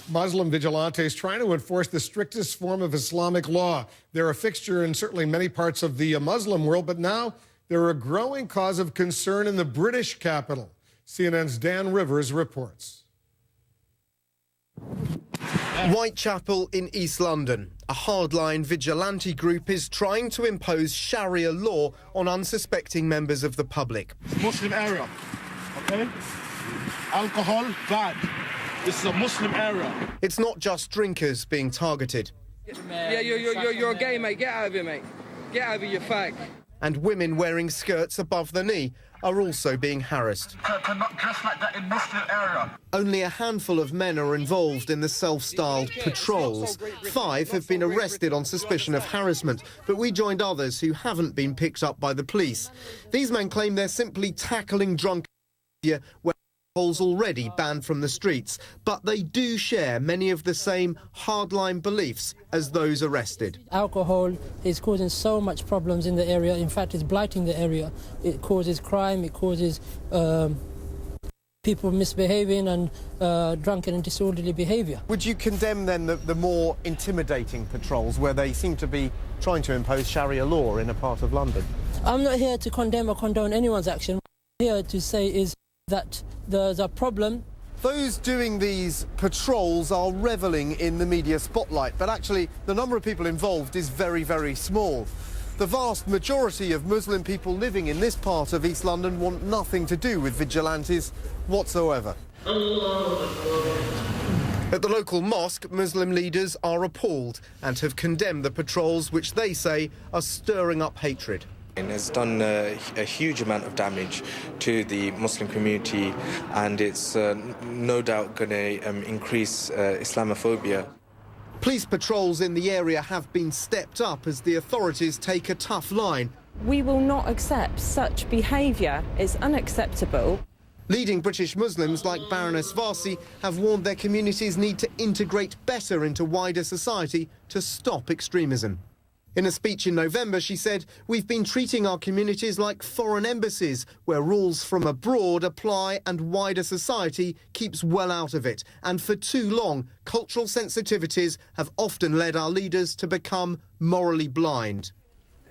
Muslim vigilantes trying to enforce the strictest form of Islamic law. They're a fixture in certainly many parts of the Muslim world, but now they're a growing cause of concern in the British capital. CNN's Dan Rivers reports. Whitechapel in East London. A hardline vigilante group is trying to impose Sharia law on unsuspecting members of the public. Muslim area, okay? Alcohol, bad. This is a Muslim area. It's not just drinkers being targeted. Yeah, you're gay, mate. Get out of here, mate. Get out of here, you fag. And women wearing skirts above the knee are also being harassed. Cannot dress like that in Muslim area. Only a handful of men are involved in the self-styled patrols. 5 have been arrested on suspicion of harassment, but we joined others who haven't been picked up by the police. These men claim they're simply tackling drunk behaviour where alcohol's already banned from the streets, but they do share many of the same hardline beliefs as those arrested. Alcohol is causing so much problems in the area. In fact, it's blighting the area. It causes crime, it causes people misbehaving and drunken and disorderly behaviour. Would you condemn then the more intimidating patrols where they seem to be trying to impose Sharia law in a part of London? I'm not here to condemn or condone anyone's action. What I'm here to say is that there's a problem. Those doing these patrols are revelling in the media spotlight, but actually the number of people involved is very, very small. The vast majority of Muslim people living in this part of East London want nothing to do with vigilantes whatsoever. At the local mosque, Muslim leaders are appalled and have condemned the patrols, which they say are stirring up hatred. It has done a huge amount of damage to the Muslim community, and it's no doubt going to increase Islamophobia. Police patrols in the area have been stepped up as the authorities take a tough line. We will not accept such behaviour. It's unacceptable. Leading British Muslims like Baroness Farsi have warned their communities need to integrate better into wider society to stop extremism. In a speech in November, she said, "We've been treating our communities like foreign embassies, where rules from abroad apply and wider society keeps well out of it. And for too long, cultural sensitivities have often led our leaders to become morally blind."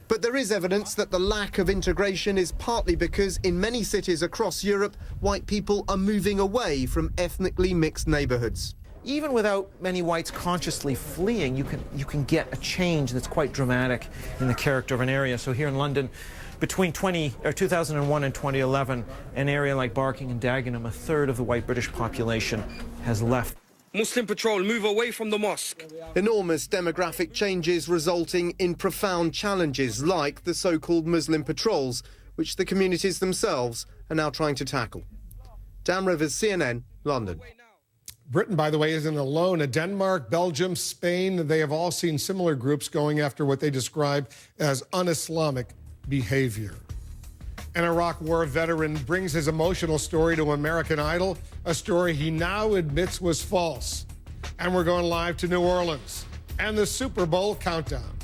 But there is evidence that the lack of integration is partly because in many cities across Europe, white people are moving away from ethnically mixed neighbourhoods. Even without many whites consciously fleeing, you can get a change that's quite dramatic in the character of an area. So here in London, between 2001 and 2011, an area like Barking and Dagenham, a third of the white British population has left. Muslim patrol, move away from the mosque. Enormous demographic changes resulting in profound challenges like the so-called Muslim patrols, which the communities themselves are now trying to tackle. Dan Rivers, CNN, London. Britain, by the way, isn't alone. Denmark, Belgium, Spain, they have all seen similar groups going after what they describe as un-Islamic behavior. An Iraq War veteran brings his emotional story to American Idol, a story he now admits was false. And we're going live to New Orleans and the Super Bowl countdown.